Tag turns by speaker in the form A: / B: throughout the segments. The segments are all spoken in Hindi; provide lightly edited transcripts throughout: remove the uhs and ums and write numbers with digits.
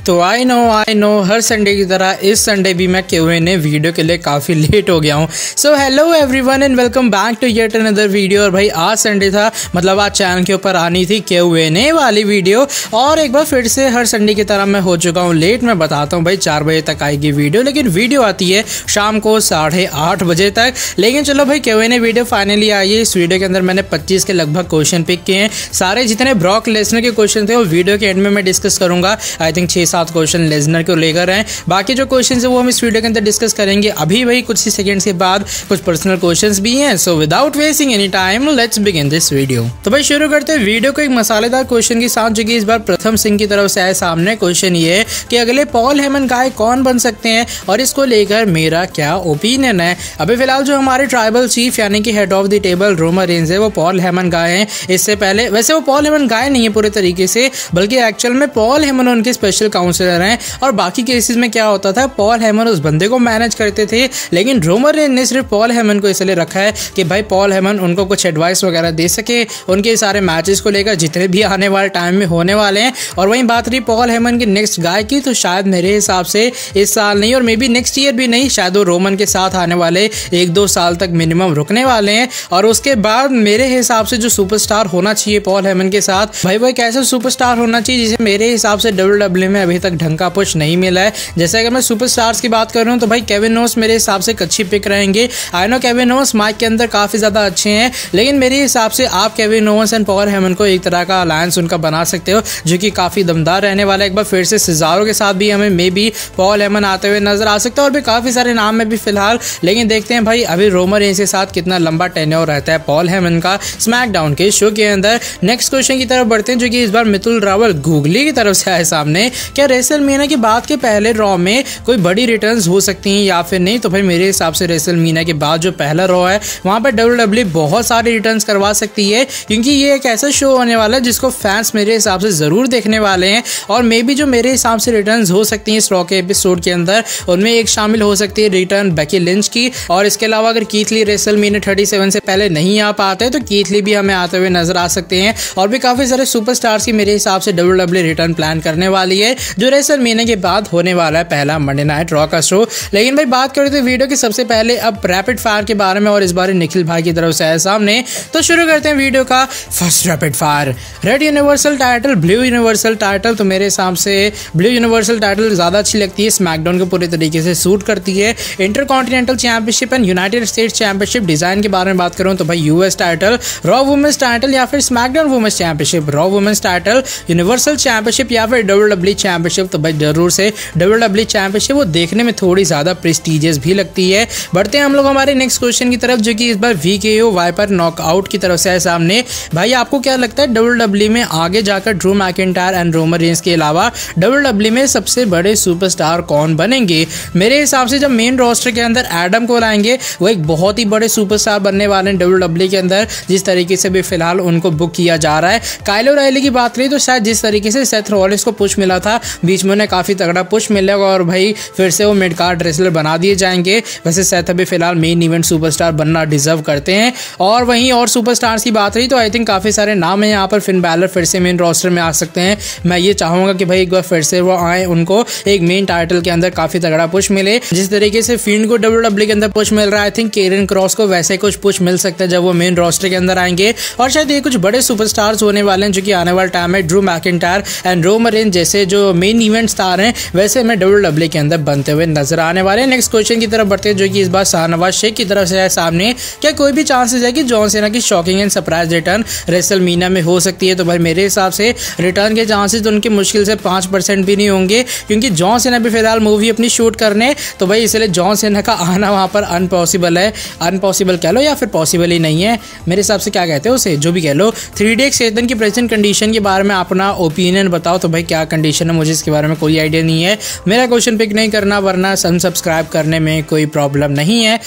A: तो आई नो हर संडे की तरह इस संडे भी मैं Q&A वीडियो के लिए काफ़ी लेट हो गया हूँ। So hello everyone and welcome back to yet another video. और भाई आज संडे था, मतलब आज चैनल के ऊपर आनी थी Q&A वाली वीडियो, और एक बार फिर से हर संडे की तरह मैं हो चुका हूँ लेट। मैं बताता हूँ भाई 4 बजे तक आएगी वीडियो, लेकिन वीडियो आती है शाम को 8:30 बजे तक। लेकिन चलो भाई Q&A वीडियो फाइनली आई है। इस वीडियो के अंदर मैंने 25 के लगभग क्वेश्चन पिक किए हैं। सारे जितने ब्रॉक लेसनर के क्वेश्चन थे वो वीडियो के एंड में मैं डिस्कस करूंगा। आई थिंक 6-7 क्वेश्चन लेसनर को लेकर हैं। बाकी जो क्वेश्चन है वो हम इस वीडियो के अंदर डिस्कस करेंगे। अभी भाई कुछ ही सेकंड्स के बाद कुछ पर्सनल क्वेश्चंस भी हैं। So without wasting any time let's begin this video. तो भाई शुरू करते हैं वीडियो को एक मसालेदार क्वेश्चन के साथ, जो कि इस बार प्रथम सिंह की तरफ से आए सामने। क्वेश्चन ये है कि अगले पॉल हेमन गाय कौन बन सकते हैं और इसको लेकर मेरा क्या ओपिनियन है। अभी फिलहाल जो हमारे ट्राइबल चीफ यानी कि head of the table Roman Reigns है वो पॉल हेमन गाय हैं। इससे पहले वैसे वो पॉल हेमन गाय नहीं है पूरे तरीके से, बल्कि एक्चुअल में पॉल हेमन उनके स्पेशल काउंसलर हैं। और बाकी केसेस में क्या होता था, पॉल हेमन उस बंदे को मैनेज करते थे, लेकिन रोमन रेंज ने सिर्फ पॉल हेमन को इसलिए रखा है कि भाई पॉल हेमन उनको कुछ एडवाइस वगैरह दे सके उनके सारे मैचेस को लेकर जितने भी आने वाले टाइम में होने वाले हैं। और वहीं बात रही पॉल हेमन की नेक्स्ट गाय की, तो शायद मेरे हिसाब से इस साल नहीं और मे बी नेक्स्ट ईयर भी नहीं, शायद वो रोमन के साथ आने वाले 1-2 साल तक मिनिमम रुकने वाले हैं। और उसके बाद मेरे हिसाब से जो सुपरस्टार होना चाहिए पॉल हेमन के साथ, भाई वो एक ऐसा सुपरस्टार होना चाहिए जिसे मेरे हिसाब से WWE में अभी तक ढंग का पुश नहीं मिला है। जैसे अगर मैं सुपरस्टार्स की बात कर रहा हूँ तो भाई केविन ओवंस मेरे हिसाब से एक अच्छी पिक रहेंगे। I know Kevin Owens mic के अंदर काफी ज्यादा अच्छे हैं, लेकिन मेरे हिसाब से आप Kevin Owens and Paul Heyman को एक तरह का अलायंस उनका बना सकते हो जो कि काफी दमदार रहने वाला है। एक बार फिर से सिजारो के साथ भी हमें मे बी पॉल हेमन आते हुए नजर आ सकता है, और भी काफी सारे नाम है भी फिलहाल। लेकिन देखते हैं भाई अभी रोमन रेंज के साथ कितना लंबा टेन्योर रहता है पॉल हेमन का स्मैकडाउन के शो के अंदर। नेक्स्ट क्वेश्चन की तरफ बढ़ते हैं, जो कि इस बार मितुल रावल गूगली की तरफ से आए सामने। क्या रेसलमेनिया के बाद के पहले रॉ में कोई बड़ी रिटर्न्स हो सकती हैं या फिर नहीं? तो भाई मेरे हिसाब से रेसलमेनिया के बाद जो पहला रॉ है वहां पर WWE बहुत सारे रिटर्न्स करवा सकती है, क्योंकि ये एक ऐसा शो होने वाला है जिसको फैंस मेरे हिसाब से जरूर देखने वाले हैं। और मे बी जो मेरे हिसाब से रिटर्न्स हो सकती हैं इस रॉ के एपिसोड के अंदर, उनमें एक शामिल हो सकती है रिटर्न बेकी लिंच की। और इसके अलावा अगर कीथ ली रेसलमेनिया 37 से पहले नहीं आ पाते तो कीथ ली भी हमें आते हुए नजर आ सकते हैं। और भी काफी सारे सुपरस्टार्स की मेरे हिसाब से WWE रिटर्न प्लान करने वाली है, जो रेसलमेनिया के बाद होने वाला है पहला मंडे नाइट रॉ का शो। लेकिन भाई बात करें तो वीडियो की सबसे पहले अब रैपिड फायर के बारे में, और इस बार निखिल भाई की तरफ से आए सामने। तो शुरू करते हैं वीडियो का first rapid fire. Red universal title, blue universal title. तो मेरे हिसाब से ब्लू यूनिवर्सल टाइटल ज्यादा अच्छी लगती है, स्मैकडाउन को पूरे तरीके से सूट करती है। Intercontinental championship and United States championship design के बारे में बात करूं तो भाई US title, Raw women's title या फिर SmackDown women's championship, Raw women's title, universal championship या फिर WWE चैंपियनशिप। तो भाई जरूर से WWE चैंपियनशिप वो देखने में थोड़ी ज्यादा प्रेस्टिजियस भी लगती है। बढ़ते हैं हम लोग हमारे नेक्स्ट क्वेश्चन की तरफ, जो कि इस बार VKO वाइपर नॉकआउट की तरफ से है सामने। भाई आपको क्या लगता है WWE में आगे जाकर Drew McIntyre and Roman Reigns के अलावा WWE में सबसे बड़े सुपरस्टार कौन बनेंगे? मेरे हिसाब से जब मेन रोस्टर के अंदर एडम को लाएंगे वो एक बहुत ही बड़े सुपरस्टार बनने वाले हैं WWE के अंदर, जिस तरीके से भी फिलहाल उनको बुक किया जा रहा है। काइल ओराइली की बात करें तो शायद जिस तरीके से सेथ रॉलिंस को पुश मिला था बीच में उन्हें काफी तगड़ा पुश मिलेगा, और भाई फिर से वो मिड कार्ड रेसलर बना दिए जाएंगे। वैसे सेथ अभी फिलहाल मेन इवेंट सुपरस्टार बनना डिजर्व करते हैं। और वहीं और सुपरस्टार्स की बात रही तो आई थिंक काफी सारे नाम है यहाँ पर। फिन बैलर फिर से मेन रोस्टर में आ सकते हैं। मैं ये चाहूंगा कि भाई एक बार फिर से वो आए, उनको एक मेन टाइटल के अंदर काफी तगड़ा पुश मिले। जिस तरीके से फिन को WWE के अंदर पुश मिल रहा है, आई थिंक केरन क्रॉस को वैसे कुछ पुश मिल सकता है जब वो मेन रोस्टर के अंदर आएंगे। और शायद ये कुछ बड़े सुपरस्टार्स होने वाले हैं जो कि आने वाले टाइम में Drew McIntyre and Roman Reigns जैसे जो मेन इवेंट स्टार हैं वैसे हमें WWE के अंदर बनते हुए नजर आने वाले हैं। नेक्स्ट क्वेश्चन की तरफ बढ़ते हैं, जो कि इस बार शाहनवाज शेख की तरफ से है सामने। क्या कोई भी चांसेस है कि जॉन सीना की shocking and surprise return WrestleMania में हो सकती है? तो भाई मेरे हिसाब से रिटर्न के चांसेस तो उनके मुश्किल से 5% भी नहीं होंगे, क्योंकि जॉन सीना भी फिलहाल मूवी अपनी शूट करने, तो भाई इसलिए जॉन सीना का आना वहां पर अनपॉसिबल है। अनपॉसिबल कह लो या फिर पॉसिबल ही नहीं है, मेरे हिसाब से क्या कहते हो उसे, जो भी कह लो। 3DX चेतन की प्रेजेंट कंडीशन के बारे में अपना ओपिनियन बताओ। तो भाई क्या कंडीशन है, मुझे इसके बारे में कोई आइडिया नहीं है। मेरा क्वेश्चन पिक नहीं करना, वरना सब्सक्राइब करने में कोई प्रॉब्लम नहीं है।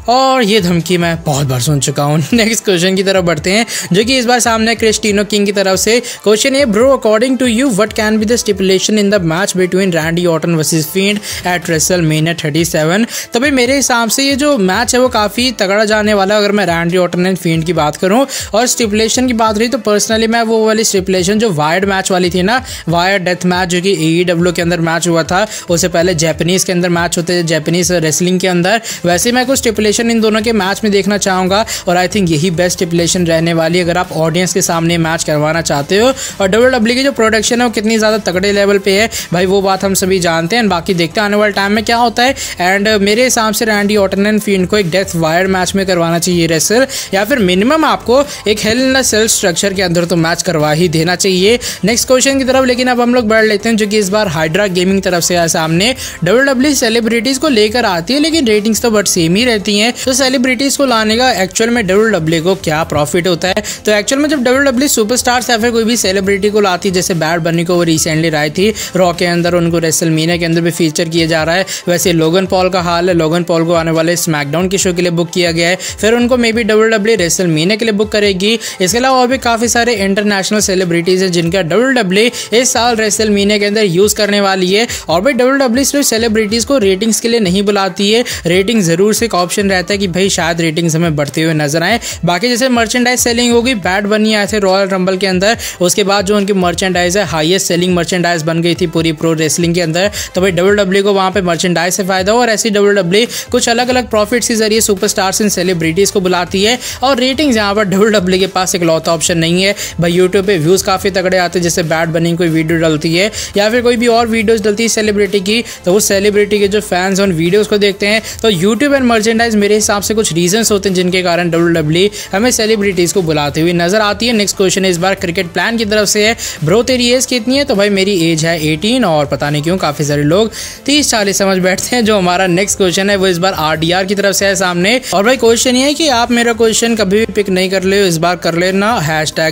A: और ये धमकी मैं बहुत बार सुन चुका हूँ। नेक्स्ट क्वेश्चन की तरफ बढ़ते हैं जो कि इस बार सामने क्रिस्टिनो किंग की तरफ से। क्वेश्चन है bro, according to you what can be the stipulation in the match between Randy Orton versus Fiend at WrestleMania 37। तो भाई मेरे हिसाब से ये जो मैच है वो काफ़ी तगड़ा जाने वाला है अगर मैं रैंडी ऑर्टन एंड फील्ड की बात करूँ। और स्टिपुलेशन की बात रही तो पर्सनली मैं वो वाली स्टिपुलेशन जो वायर्ड मैच वाली थी ना, वायर्ड डेथ मैच जो कि AEW के अंदर मैच हुआ था, उससे पहले जापानीज के अंदर मैच होते थे, जापानीज रेसलिंग के अंदर, वैसे मैं कुछ स्टिपुलेशन इन दोनों के मैच में देखना चाहूँगा। और आई थिंक यही बेस्ट स्टिपुलेशन रहने वाली है अगर आप ऑडियंस के सामने मैच करवाना चाहते हो। और WWE की जो प्रोडक्शन है वो कितनी ज़्यादा तगड़े लेवल पे है भाई, वो बात हम सभी जानते हैं। बाकी देखते हैं आने वाले टाइम में क्या होता है। एंड मेरे हिसाब से रैंडी ऑर्टन एंड फील्ड को एक डेथ वायर मैच में करवाना चाहिए रेसल, या फिर मिनिमम आपको एक हेल इन अ सेल स्ट्रक्चर के अंदर तो मैच करवा ही देना चाहिए। नेक्स्ट क्वेश्चन की तरफ लेकिन अब हम लोग बढ़ लेते हैं जो कि इस बार हाइड्रा गेमिंग तरफ से सामने। WWE सेलिब्रिटीज को लेकर आती है लेकिन रेटिंग्स तो बट सेम ही रहती हैं। तो सेलिब्रिटीज को लाने का एक्चुअल में WWE को क्या प्रॉफिट होता है? तो एक्चुअल में जब WWE सुपरस्टार्स या फिर कोई भी सेलिब्रिटी को लाती है, जैसे बैड बनी को वो रिसेंटली लाई थी रॉ के अंदर, उनको रेसलमेनिया के अंदर भी फीचर किया जा रहा है। वैसे लोगन पॉल का हाल है, लोगन पॉल को आने वाले स्मैकडाउन के शो के लिए बुक किया गया है, फिर उनको मे बी WWE रेसलमेनिया के लिए बुक करेगी। इसके अलावा और भी काफी सारे इंटरनेशनल सेलिब्रिटीज हैं जिनका WWE इस साल रेसलमेनिया के अंदर यूज करने वाली है। और भाई WWE सिर्फ सेलिब्रिटीज को रेटिंग्स के लिए नहीं बुलाती है, रेटिंग जरूर से एक ऑप्शन रहता है कि भाई शायद रेटिंग्स हमें बढ़ते हुए नजर आए। बाकी जैसे मर्चेंडाइज सेलिंग होगी, बैड बनी आए थे रॉयल रंबल के अंदर, उसके बाद जो उनकी मर्चेंडाइज है हाईएस्ट सेलिंग मर्चेंडाइज बन गई थी पूरी प्रो रेसलिंग के अंदर। तो भाई WWE को वहां पे मर्चेंडाइज से फायदा हो, और ऐसी WWE कुछ अलग अलग प्रॉफिट्स के जरिए सुपरस्टार्स एंड सेलिब्रिटीज को बुलाती है। और रेटिंग्स यहाँ पर WWE के पास एक लौता ऑप्शन नहीं है भाई। यूट्यूब पे व्यूज काफी तगड़े आते हैं, जैसे बैड बनी कोई वीडियो डलती है या फिर कोई भी और वीडियोस डलती है सेलिब्रिटी की, तो वो सेलिब्रिटी के जो फैंस उन वीडियोस को देखते हैं। तो यूट्यूब एंड मर्चेंडाइज मेरे हिसाब से कुछ रीजंस होते हैं जिनके कारण WWE हमें सेलिब्रिटीज को बुलाते हुए नजर आती है। नेक्स्ट क्वेश्चन इस बार क्रिकेट प्लान की तरफ से है, ब्रो तेरी एज कितनी है? तो भाई मेरी एज है 18, और पता नहीं क्यों काफी सारे लोग 30-40 समझ बैठते हैं। जो हमारा नेक्स्ट क्वेश्चन है वो इस बार RDR की तरफ से है सामने। और भाई क्वेश्चन ये है कि आप मेरा क्वेश्चन कभी भी पिक नहीं कर ले, इस बार कर लेना,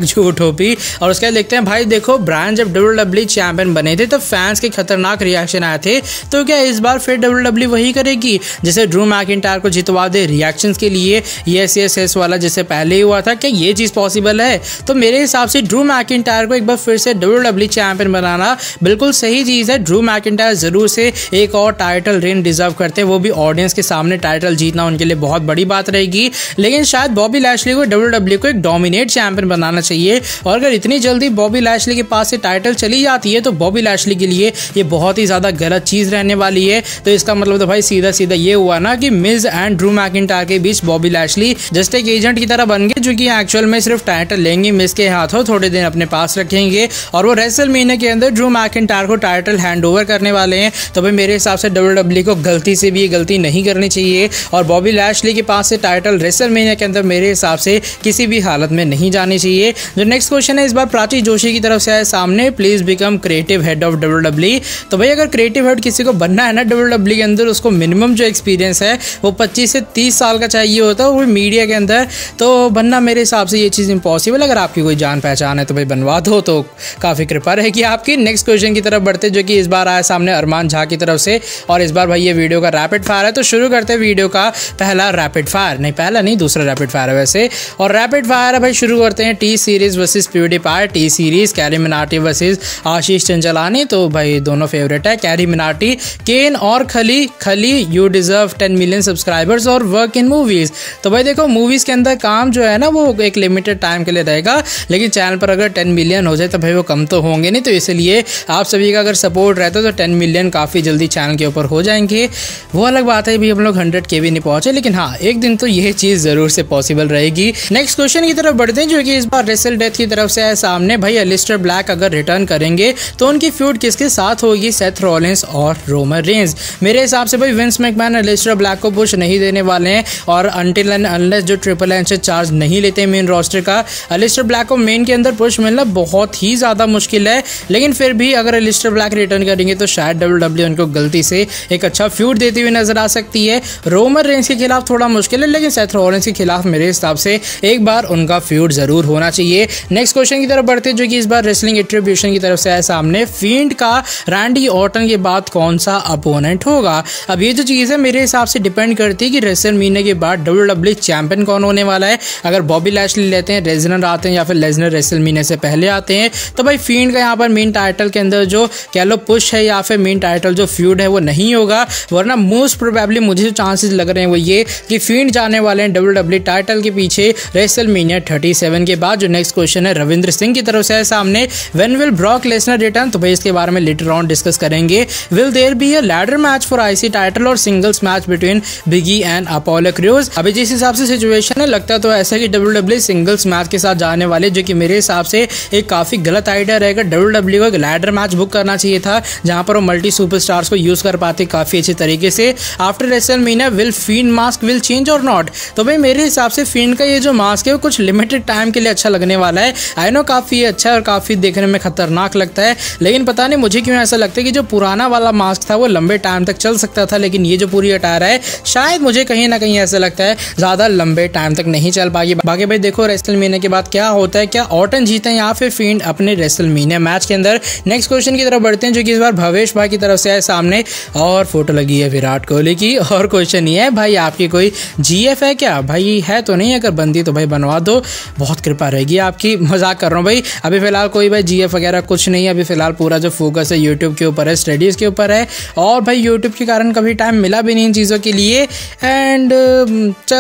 A: #झूठोपी। और उसके बाद लिखते हैं भाई देखो ब्रायन जब WWE चैंपियन बने थे तो फैंस के खतरनाक रिएक्शन आए थे, तो क्या इस बार फिर WWE वही करेगी जैसे ड्रू मैकिंटायर को जितवा दे रिएक्शंस के लिए, yes वाला जैसे पहले ही हुआ था? क्या ये चीज पॉसिबल है? तो मेरे हिसाब से ड्रू मैकिंटायर को एक बार फिर से WWE चैंपियन बनाना बिल्कुल सही चीज है। ड्रू मैकिंटायर जरूर से एक और टाइटल रेन डिजर्व करते हैं, वो भी ऑडियंस के सामने टाइटल जीतना उनके लिए बहुत बड़ी बात रहेगी। लेकिन शायद बॉबी लैशली को WWE को एक डोमिनेट चैंपियन बनाना चाहिए। और अगर इतनी जल्दी बॉबी लैशली के पास से टाइटल चली जाती है तो बॉबी लैशली के लिए ये बहुत ही ज्यादा गलत चीज रहने वाली है। तो इसका मतलब तो भाई सीधा सीधा ये हुआ ना कि मिज एंड ड्रू मैकिंटायर के बीच बॉबी लैशली जस्ट एक एजेंट की तरह बन गए, जो कि एक्चुअल में सिर्फ टाइटल लेंगे मिज के हाथों, थोड़े दिन अपने पास रखेंगे और वो रेसलमेनिया के अंदर ड्रू मैकिंटायर को टाइटल हैंड ओवर करने वाले हैं। तो भाई मेरे हिसाब से WWE को गलती से भी ये गलती नहीं करनी चाहिए और बॉबी लैशली के पास से टाइटल रेसलमेनिया के अंदर मेरे हिसाब से किसी भी हालत में नहीं जानी चाहिए। जो नेक्स्ट क्वेश्चन है इस बार प्राची जोशी की तरफ से है सामने, please become creative head of WWE। तो भाई अगर क्रिएटिव हेड किसी को बनना है ना WWE के अंदर, उसको मिनिमम जो एक्सपीरियंस है वो 25 से 30 साल का चाहिए होता है, वो मीडिया के अंदर। तो बनना मेरे हिसाब से ये चीज़ इम्पॉसिबल। अगर आपकी कोई जान पहचान है तो भाई बनवा दो, तो काफ़ी कृपा रहेगी आपकी। नेक्स्ट क्वेश्चन की तरफ बढ़ते जो कि इस बार आया सामने अरमान झा की तरफ से, और इस बार भाई ये वीडियो का रैपिड फायर है। तो शुरू करते हैं वीडियो का पहला रैपिड फायर, नहीं पहला नहीं दूसरा रैपिड फायर है वैसे। और रैपिड फायर है भाई, शुरू करते हैं T series versus PewDiePie, T series CarryMinati versus Ashish Chanchlani. तो भाई दोनों फेवरेट है, कैरी मिनाटी, केन और खली यू डिजर्व 10 मिलियन सब्सक्राइबर्स और वर्क इन मूवीज। तो भाई देखो मूवीज के अंदर काम जो है ना वो एक लिमिटेड टाइम के लिए रहेगा, लेकिन चैनल पर अगर 10 मिलियन हो जाए तो भाई वो कम तो होंगे नहीं। तो इसलिए आप सभी का अगर सपोर्ट रहता तो 10 मिलियन काफ़ी जल्दी चैनल के ऊपर हो जाएंगे। वो अलग बात है भी हम लोग 100K भी नहीं पहुंचे, लेकिन हाँ एक दिन तो यह चीज़ ज़रूर से पॉसिबल रहेगी। नेक्स्ट क्वेश्चन की तरफ बढ़ते हैं जो कि इस बार रेसल डेथ की तरफ से है सामने। भाई एलिस्टर ब्लैक अगर रिटर्न करेंगे तो उनकी फ्यूड किसके साथ होगी? सेथ रॉलिंस और रोमन रेंज। मेरे हिसाब से भाई विंस मैकमैन एलिस्टर ब्लैक को पुश नहीं देने वाले हैं, और अनटिल एंड अनलेस जो ट्रिपल एच से चार्ज नहीं लेते मेन रोस्टर का, एलिस्टर ब्लैक को मेन के अंदर पुश मिलना बहुत ही ज़्यादा मुश्किल है। लेकिन फिर भी अगर एलिस्टर ब्लैक रिटर्न करेंगे तो शायद WWE उनको गलती से एक अच्छा फ्यूड देती हुई नजर आ सकती है। रोमन रेंज के खिलाफ थोड़ा मुश्किल है, लेकिन सेथ रॉलिंस के खिलाफ मेरे हिसाब से एक बार उनका फ्यूड जरूर होना चाहिए। नेक्स्ट क्वेश्चन की तरफ बढ़ते जो कि इस बार रेसलिंग एट्रीब्यूशन की तरफ से है सामने, फील्ड का रैंडी ऑर्टन के बाद कौन सा अपोनेंट होगा? अब ये जो चीज़ है मेरे हिसाब से डिपेंड करती है कि कि रेसलमेनिया के बाद WWE चैंपियन कौन होने वाला है। अगर बॉबी लैशली लेते हैं, लेसनर आते हैं या फिर लेसनर रेसलमेनिया से पहले आते हैं, तो भाई फील्ड का यहाँ पर मेन टाइटल के अंदर जो कह लो पुश है या फिर मेन टाइटल जो फ्यूड है वो नहीं होगा। वरना मोस्ट प्रोबेबली मुझे जो चांसेस लग रहे हैं वो ये कि फील्ड जाने वाले हैं WWE टाइटल के पीछे रेसलमेनिया 37 के बाद। जो नेक्स्ट क्वेश्चन है रविंद्र सिंह की तरफ से है सामने, when will Brock Lesnar return, तो भाई इसके बारे में लेटर ऑन डिस्कस करेंगे। Will there be a ladder match for IC title और singles match between Big E and Apollo Crews. अभी जिस हिसाब से सिचुएशन है लगता तो ऐसा कि WWE सिंगल्स मैच के साथ जाने वाले, जो कि मेरे हिसाब से एक काफी गलत आइडिया रहेगा। WWE को एक लैडर मैच बुक करना चाहिए था जहां पर वो मल्टी सुपरस्टार्स को यूज कर पाते काफी अच्छे तरीके से। After WrestleMania will field mask will change और नॉट, तो भाई मेरे हिसाब से फील्ड का ये जो मास्क है वो कुछ लिमिटेड टाइम के लिए अच्छा लगने वाला है। आई नो काफी अच्छा और काफी देखने में खतरनाक लगता है, लेकिन पता नहीं मुझे क्यों ऐसा लगता है कि जो पुराना वाला मास्क था वो लंबे टाइम तक चल सकता था, लेकिन ये जो पूरी अटायर है शायद मुझे कहीं ना कहीं ऐसा लगता है ज्यादा लंबे टाइम तक नहीं चल पाएगी। बाकी भाई देखो रेसलमेनिया के बाद क्या होता है, क्या ऑर्टन जीते हैं या फिर फील्ड अपने रेसलमेनिया मैच के अंदर। नेक्स्ट क्वेश्चन की तरफ बढ़ते हैं जो कि इस बार भवेश भाई की तरफ से है सामने, और फोटो लगी है विराट कोहली की। और क्वेश्चन ये है भाई आपकी कोई जीएफ है क्या? भाई है तो नहीं, अगर बंदी तो भाई बनवा दो, बहुत कृपा रहेगी आपकी। मजाक कर रहा हूँ भाई, अभी फिलहाल कोई भाई जीएफ वगैरह कुछ नहीं है। अभी फिलहाल पूरा जो फोकस है यूट्यूब के ऊपर है, स्टडीज के ऊपर है, और भाई यूट्यूब के कारण कभी टाइम मिला भी नहीं इन चीज़ों के लिए। एंड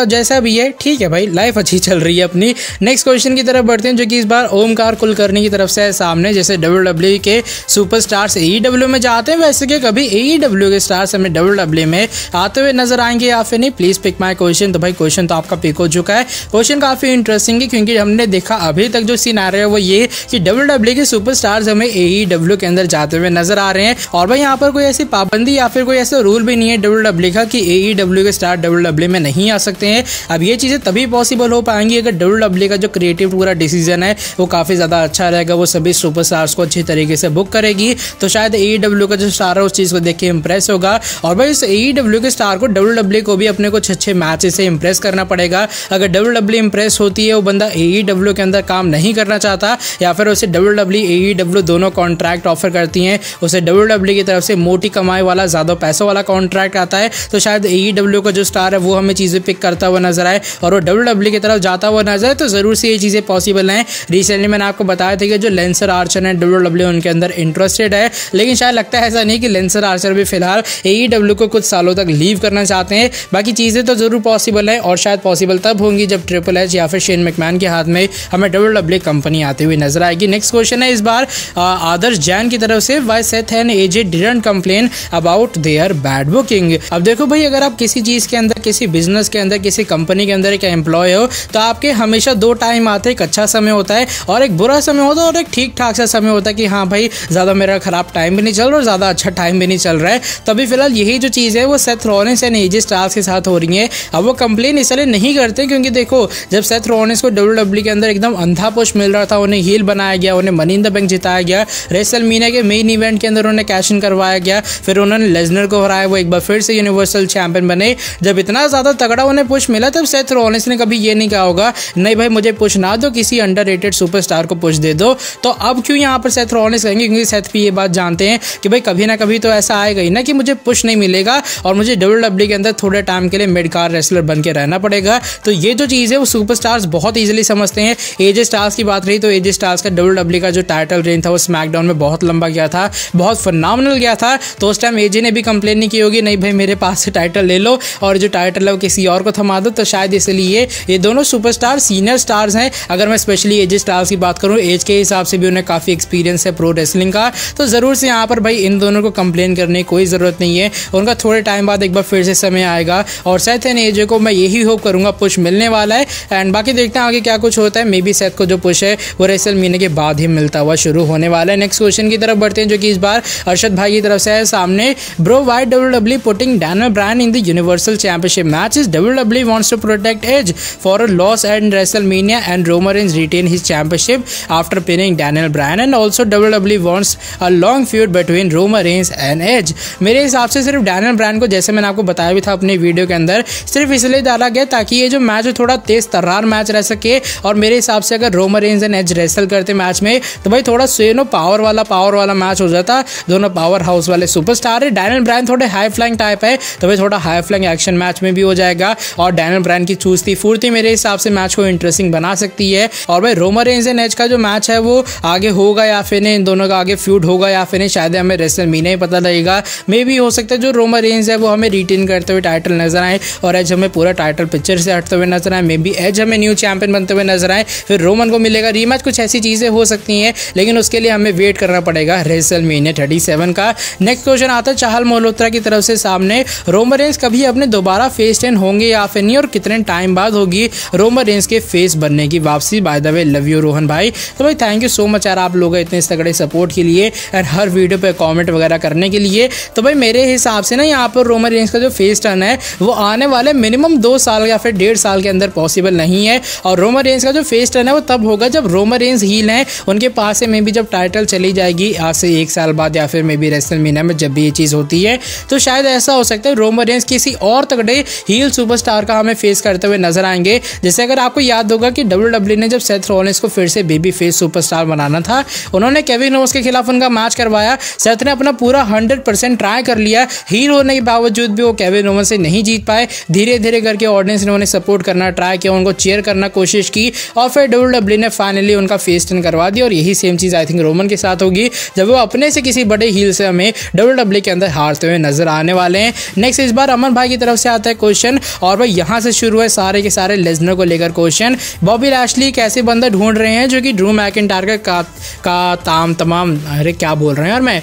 A: जैसा भी है ठीक है भाई, लाइफ अच्छी चल रही है अपनी। नेक्स्ट क्वेश्चन की तरफ बढ़ते हैं जो कि इस बार ओमकार कुलकर्णी की तरफ से है सामने। जैसे WWE के सुपरस्टार्स AEW में जाते हैं, वैसे कि कभी AEW के स्टार्स हमें WWE में आते हुए नजर आएंगे या फिर नहीं? Please pick my question. तो भाई क्वेश्चन तो आपका पिक हो चुका है। क्वेश्चन काफी इंटरेस्टिंग है क्योंकि हमने देखा अभी तक जो सिनेरियो है वो ये कि WWE के सुपरस्टार्स हमें AEW के अंदर जाते हुए नजर आ रहे हैं। और भाई यहाँ पर कोई ऐसी पाबंदी या फिर कोई ऐसा रूल भी नहीं है WWE का कि AEW के स्टार WWE में नहीं आ सकते हैं। अब ये चीजें तभी पॉसिबल हो पाएंगी अगर WWE का जो क्रिएटिव पूरा डिसीजन है वो काफी ज्यादा अच्छा रहेगा, वो सभी सुपरस्टार्स को अच्छी तरीके से बुक करेगी। तो शायद AEW का जो स्टार है उस चीज को देख के इंप्रेस होगा। और भाई इस AEW के स्टार को WWE को भी अपने कुछ अच्छे मैचेस से इंप्रेस करना पड़ेगा। अगर WWE इंप्रेस होती है, वो बंदा AEW के अंदर काम नहीं करना चाहता या फिर उसे WWE AEW दोनों कॉन्ट्रैक्ट ऑफर करती हैं, उसे WWE की तरफ से मोटी कमाई वाला ज्यादा पैसों वाला कॉन्ट्रैक्ट आता है, तो शायद AEW का जो स्टार है वो हमें चीजें पिक करता हुआ नजर आए और वो WWE की तरफ जाता हुआ नजर आए, तो जरूर से ये चीजें पॉसिबल हैं। रिसेंटली मैंने आपको बताया था कि जो लेंसर आर्चर है WWE उनके अंदर इंटरेस्टेड है, लेकिन शायद लगता है ऐसा नहीं कि लेंसर आर्चर भी फिलहाल AEW को कुछ सालों तक लीव करना चाहते हैं। बाकी चीजें तो जरूर पॉसिबल है और शायद पॉसिबल तब होंगी जब ट्रिपल एच या फिर शेन मैकमैन के हाथ में हमें WWE कंपनी आती हुई नजर आएगी। नेक्स्ट क्वेश्चन है इस बार आदर्श जैन की तरफ से, why Seth and AJ didn't complain about their bad booking. अब देखो भाई, अगर आप किसी चीज के अंदर, किसी बिजनेस के अंदर, किसी कंपनी के अंदर एक एम्प्लॉय हो तो आपके हमेशा दो टाइम आते हैं, एक अच्छा समय होता है और एक बुरा समय होता है और एक ठीक ठाक सा समय होता है कि हाँ भाई ज्यादा मेरा खराब टाइम भी नहीं चल रहा और ज्यादा अच्छा टाइम भी नहीं चल रहा है। तो अभी फिलहाल यही जो चीज है वो Seth Rollins and AJ Styles के साथ हो रही है। अब वो कंप्लेन इसलिए नहीं करते क्योंकि देखो, जब सेथ रॉलिंस को WWE के अंदर एकदम अंधा पुश मिल रहा था, उन्हें हील बनाया गया, उन्हें मनी इन द बैंक जिताया गया, रेसलमेनिया के मेन इवेंट के अंदर उन्हें कैश इन करवाया गया, फिर उन्होंने लेसनर को हराया, वो एक बार फिर से यूनिवर्सल चैंपियन बने। जब इतना ज्यादा तगड़ा उन्हें पुश मिला तब सेथ रॉलिंस ने कभी ये नहीं कहा होगा नहीं भाई मुझे पुश ना दो, किसी अंडररेटेड सुपरस्टार को पुश दे दो। तो अब क्यों यहाँ पर सेथ रॉलिंस कहेंगे? क्योंकि सेथ भी ये बात जानते हैं कि भाई कभी ना कभी तो ऐसा आएगा ही ना कि मुझे पुश नहीं मिलेगा और मुझे WWE के अंदर थोड़े टाइम के लिए मिड कार रेसलर बन के रहना पड़ेगा। तो ये जो चीज़ है वो सुपरस्टार्स बहुत ईजिली समझते हैं। एजे स्टार्स की बात रही तो एजे स्टार्स का WWE का जो टाइटल रेंज था वो स्मैकडाउन में बहुत लंबा गया था, बहुत फनामिनल गया था। तो उस टाइम एजे ने भी कंप्लेन नहीं की होगी नहीं भाई मेरे पास से टाइटल ले लो और जो टाइटल है वो किसी और को थमा दो। तो शायद इसलिए ये दोनों सुपरस्टार सीनियर स्टार्स हैं। अगर मैं स्पेशली एजे स्टार्स की बात करूँ, एज के हिसाब से भी उन्हें काफ़ी एक्सपीरियंस है प्रो रेसलिंग का, तो ज़रूर से यहाँ पर भाई इन दोनों को कंप्लेन करने की कोई ज़रूरत नहीं है। उनका थोड़े टाइम बाद एक बार फिर से समय आएगा और सेथ एंड एजे को मैं यही होप करूँगा पुश मिलने वाला है। एंड बाकी देखते हैं आगे क्या कुछ होता है। मे बी सेथ को जो पुश है वो रेसलमेनिया के बाद ही मिलता हुआ शुरू होने वाला है। नेक्स्ट क्वेश्चन की तरफ बढ़ते हैं जो कि इस बार अर्शद भाई की तरफ से है सामने। Bro, why WWE putting Daniel Bryan in the universal championship matches? WWE wants to protect Edge for a loss at WrestleMania and Roman Reigns retain his championship after pinning Daniel Bryan, and also WWE wants a long feud between Roman Reigns and Edge। मेरे हिसाब से सिर्फ डैनियल ब्रायन को, जैसे मैंने आपको बताया भी था अपने वीडियो के अंदर, सिर्फ इसलिए डाला गया ताकि ये जो मैच है थोड़ा तेज तर्रार मैच रह सके। और मेरे हिसाब से अगर Roman Reigns and Edge wrestle करते मैच में तो भाई थोड़ा पावर वाला मैच हो जाता। दोनों पावर हाउस वाले सुपरस्टार है। डैनियल ब्रायन थोड़े हाई फ्लाइंग टाइप है तो भाई थोड़ा high flying action elimination match में भी हो जाएगा और डैनियल ब्रायन की चूस्ती फूर्ती मेरे हिसाब से मैच को इंटरेस्टिंग बना सकती है। और भाई रोमन रेंज एंड एज का जो मैच है वो आगे होगा या फिर नहीं, इन दोनों का आगे फ्यूड होगा या फिर नहीं, शायद हमें रेसलमेनिया ही पता लगेगा। मे भी हो सकता है जो रोमन रेंज है वो हमें रिटेन करते हुए टाइटल नजर आए और एज हमें पूरा टाइटल पिक्चर से हटते हुए नजर आए। मे बी एज हमें न्यू चैंपियन बनते हुए नजर आए, फिर रोमन को मिलेगा रीमैच, कुछ ऐसी चीजें हो सकती हैं, लेकिन उसके लिए हमें वेट करना पड़ेगा रेसलमेनिया 37 का। नेक्स्ट क्वेश्चन आता है चाहल मल्होत्रा की तरफ से सामने, रोमन रेंज कभी अपने दोबारा फेस टर्न होंगे या फिर नहीं और कितने टाइम बाद होगी रोमन रेंज के फेस बनने की वापसी। By the way love you Rohan भाई। तो भाई थैंक यू सो मच यार आप लोग इतने तगड़े सपोर्ट के लिए और हर वीडियो पे कमेंट वगैरह करने के लिए। तो भाई मेरे हिसाब से ना यहाँ पर रोमन रेंज का जो फेस टर्न है वो आने वाले मिनिमम 2 साल या फिर 1.5 साल के अंदर पॉसिबल नहीं है। और रोमन रेंज का जो फेस टर्न है वो तब होगा जब रोमन रेंज हील है, उनके पास से मे बी जब टाइटल चली जाएगी आज से 1 साल बाद या फिर मे बी रेसलमेनिया में जब भी ये चीज़ होती है, तो शायद ऐसा हो सकता है रोमन रेंज किसी और तगड़े हील सुपरस्टार का हमें फेस करते हुए नजर आएंगे। जैसे अगर आपको याद होगा कि WWE ने जब सेथ रॉलिंस को फिर से बेबी फेस सुपरस्टार बनाना था, उन्होंने केविन ओवेंस के खिलाफ उनका मैच करवाया। सेथ ने अपना पूरा 100% ट्राई कर लिया, हील होने के बावजूद भी वो केविन ओवेंस से नहीं जीत पाए। धीरे धीरे करके ऑडियंस ने उन्हें सपोर्ट करना ट्राई किया, उनको चीयर करना कोशिश की और फिर WWE ने फाइनली उनका फेस टर्न करवा दिया। और यही same cheese I think Roman के साथ होगी जब वो अपने से किसी बड़े हील से हमें WWE के अंदर हारते हुए नजर आने वाले हैं। नेक्स्ट इस बार अमन भाई की तरफ से आता है क्वेश्चन और भाई यहाँ से शुरू है सारे के सारे लेसनर को लेकर क्वेश्चन। बॉबी लैशली एक ऐसे बंदा ढूंढ रहे हैं जो कि ड्रू मैकिंटायर का काम तमाम, अरे क्या बोल रहे हैं यार मैं,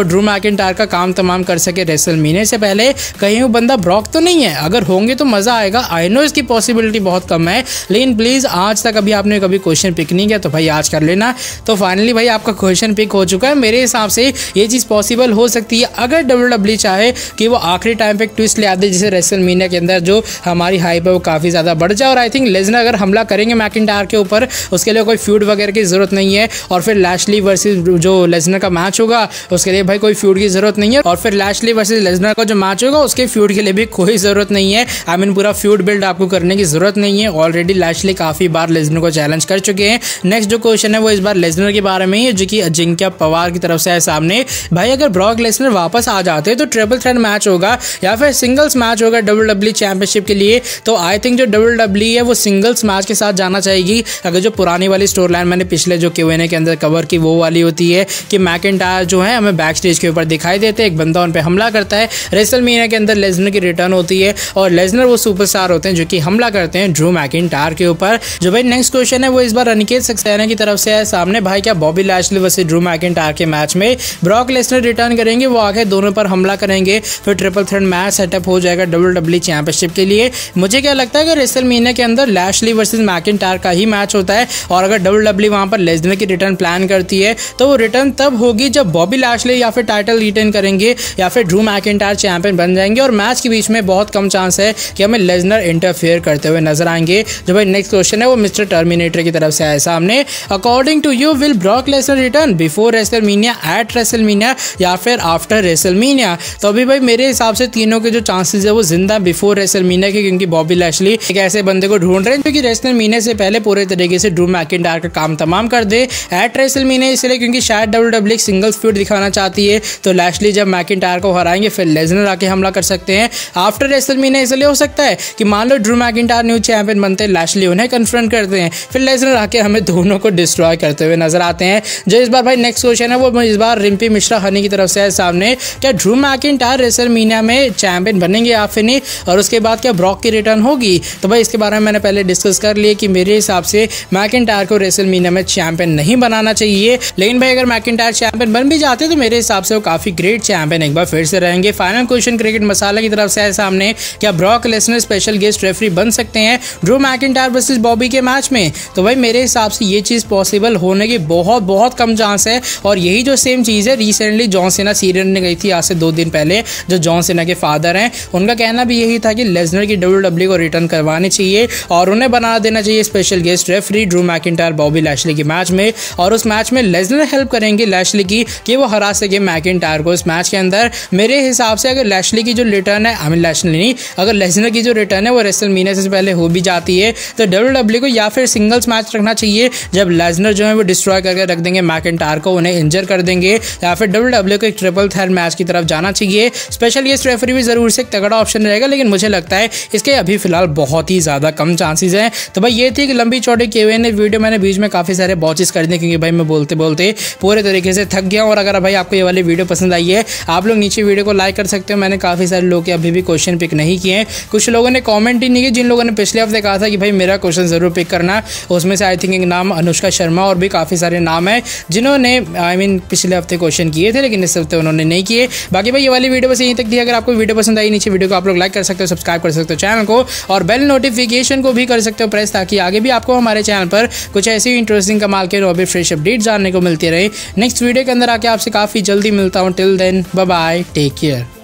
A: ड्रू मैकिंटायर का काम तमाम कर सके रेसलमेनिया से पहले। कहीं वो बंदा ब्रॉक तो नहीं है, अगर होंगे तो मजा आएगा। आई नो इसकी पॉसिबिलिटी बहुत कम है, लेकिन प्लीज आज तक अभी आपने कभी क्वेश्चन पिक नहीं किया तो भाई आज कर लेना। तो फाइनली भाई आपका क्वेश्चन पिक हो चुका है। मेरे हिसाब से ये चीज पॉसिबल हो सकती है अगर WWE चाहे कि वो आखिरी टाइम पे एक ट्विस्ट ले आते, जिसे रेसलमेनिया के अंदर जो हमारी हाइप है वो काफी ज्यादा बढ़ जाए। और आई थिंक लेसनर अगर हमला करेंगे मैकिंटायर के ऊपर, उसके लिए कोई फ्यूड वगैरह की जरूरत नहीं है। और फिर लैशली वर्सेस जो लेसनर का मैच होगा उसके लिए भाई कोई फ्यूड की जरूरत नहीं है। और फिर लैशली वर्सेस लेसनर का जो मैच होगा उसके फ्यूड के लिए भी कोई जरूरत नहीं है। आई मीन पूरा फ्यूड बिल्ड आपको करने की जरूरत नहीं है। ऑलरेडी लैशली काफी बार लेसनर को चैलेंज कर चुके हैं। नेक्स्ट जो क्वेश्चन है वो इस बार लेसनर के बारे में ही है, जो कि अजिंक्य पवार की तरफ से है सामने। भाई अगर ब्रॉक लेसनर वापस आ जाते हैं तो ट्रिपल थ्रेट मैच होगा या फिर सिंगल्स मैच होगा WWE चैंपियनशिप के लिए। तो आई थिंक जो WWE है वो सिंगल्स मैच के साथ जाना चाहेगी। अगर जो पुरानी वाली स्टोरी लाइन मैंने पिछले जो Q&A के अंदर कवर की वो वाली होती है कि मैकिंटायर जो है हमें बैक स्टेज के ऊपर दिखाई देते हैं, एक बंदा उन पे हमला करता है। रेसलमेनिया के अंदर लेसनर की रिटर्न होती है और लेसनर वो सुपरस्टार होते हैं जो कि हमला करते हैं ड्रू मैकिंटायर के ऊपर। जो भाई नेक्स्ट क्वेश्चन है वो इस बार अनिकेत सक्सेना की तरफ से है सामने। भाई क्या Bobby Lashley versus Drew McIntyre के मैच में ब्रॉक लेसनर रिटर्न करेंगे, वो आगे दोनों पर हमला करेंगे, फिर ट्रिपल थ्रेट मैच सेटअप हो जाएगा WWE चैंपियनशिप के लिए। मुझे क्या लगता है कि रेसलमेनिया के अंदर लैशली वर्सेस मैकिंटायर का ही मैच होता है और अगर WWE वहां पर लेसनर की रिटर्न प्लान करती है तो वो रिटर्न तब होगी जब बॉबी लैशली या फिर टाइटल रिटेन करेंगे या फिर ड्रू मैकिंटायर चैंपियन बन जाएंगे। और मैच के बीच में बहुत कम चांस है कि हमें लेसनर इंटरफेयर करते हुए नजर आएंगे। जो भाई नेक्स्ट क्वेश्चन है वो मिस्टर टर्मिनेटर की तरफ से आए सामने। According to you will Brock Lesnar return before WrestleMania, at WrestleMania या फिर आफ्टर रेसलमेनिया? तो अभी भाई मेरे हिसाब से तीनों के जो चांसेस है वो जिंदा बिफोर रेसलमेनिया के, क्योंकि बॉबी लैशली एक ऐसे बंदे को ढूंढ रहे हैं जो कि रेसलमेनिया से पहले पूरे तरीके से ड्रू मैकिंटायर का काम तमाम कर दे। एट रेसलमेनिया इसलिए क्योंकि शायद WWE सिंगल्स फ्यूड दिखाना चाहती है, तो लैशली जब मैकिंटायर को हराएंगे फिर लेसनर आके हमला कर सकते हैं। आफ्टर रेसलमेनिया इसलिए हो सकता है कि मान लो ड्रू मैकिंटायर न्यू चैंपियन बनते हैं, लैशली उन्हें कन्फ्रंट करते हैं, फिर लेसनर आके हमें दोनों को डिस्ट्रॉय करते हुए नजर आते हैं। जो इस बार भाई नेक्स्ट क्वेश्चन है वो इस बार रिम्पी मिश्रा हनी की तरफ से है सामने। क्या ड्रू मैकिंटायर रेसलमेनिया में चैंपियन बनेंगे या फिर नहीं, और उसके बाद क्या ब्रॉक की रिटर्न होगी? तो भाई इसके बारे में मैंने पहले डिस्कस कर लिया कि मेरे हिसाब से मैकिंटायर को रेसलमेनिया में चैंपियन नहीं बनाना चाहिए। लेकिन भाई अगर मैकिंटायर चैंपियन बन भी जाते तो मेरे हिसाब से वो काफी ग्रेट चैंपियन एक बार फिर से रहेंगे। फाइनल क्वेश्चन क्रिकेट मसाला की तरफ से है सामने। क्या Brock Lesnar special guest referee बन सकते हैं ड्रू मैकिंटायर वर्सेस बॉबी के मैच में? तो भाई मेरे हिसाब से ये चीज पॉसिबल होने की बहुत बहुत कम चांस है। और यही जो सेम चीज है रिसेंटली जॉन सीना सीरियल ने गई थी आज से 2 दिन पहले, जो जॉन सीना के फादर हैं, उनका कहना भी यही था कि लेसनर की WWE को रिटर्न करवानी चाहिए और उन्हें बना देना चाहिए special guest referee Drew McIntyre Bobby Lashley के मैच में। और उस मैच में लेसनर हेल्प करेंगे लैशली की कि वो हरा सके मैकिंटायर को इस मैच के अंदर। मेरे हिसाब से अगर लैशली की जो रिटर्न है, आई मीन लैशली नहीं, अगर लेसनर की जो रिटर्न है वो रेसलमेनिया से पहले हो भी जाती है तो WWE को या फिर सिंगल्स मैच रखना चाहिए जब लेसनर जो है वो डिस्ट्रॉय करके रख देंगे मैकिंटायर को, उन्हें इंजर कर देंगे, या फिर WWE को एक ट्रिपल थ्रेट मैच की तरफ जाना चाहिए। स्पेशल गेस्ट रेफरी भी जरूर से तगड़ा बड़ा ऑप्शन रहेगा, लेकिन मुझे लगता है इसके अभी फिलहाल बहुत ही ज़्यादा कम चांसेस हैं। तो भाई ये थी कि लंबी चौड़ी Q&A वीडियो। मैंने बीच में काफ़ी सारे बॉचेस कर दिए क्योंकि भाई मैं बोलते बोलते पूरे तरीके से थक गया हूँ। और अगर भाई आपको ये वाली वीडियो पसंद आई है, आप लोग नीचे वीडियो को लाइक कर सकते हो। मैंने काफ़ी सारे लोग के अभी भी क्वेश्चन पिक नहीं किए हैं, कुछ लोगों ने कॉमेंट ही नहीं किए। जिन लोगों ने पिछले हफ्ते कहा था कि भाई मेरा क्वेश्चन ज़रूर पिक करना, उसमें से आई थिंक एक नाम अनुष्का शर्मा और भी काफ़ी सारे नाम है जिन्होंने पिछले हफ्ते क्वेश्चन किए थे, लेकिन इस हफ्ते उन्होंने नहीं किए। बाकी भाई ये वाली वीडियो बस यहीं तक थी। अगर आपको वीडियो पसंद आई, नीचे वीडियो को आप लोग लाइक कर सकते हो, सब्सक्राइब कर सकते हो चैनल को, और बेल नोटिफिकेशन को भी कर सकते हो प्रेस, ताकि आगे भी आपको हमारे चैनल पर कुछ ऐसी इंटरेस्टिंग कमाल के और भी फ्रेश अपडेट जानने को मिलती रहे। नेक्स्ट वीडियो के अंदर आके आपसे काफ़ी जल्दी मिलता हूँ। Till then bye bye, take care.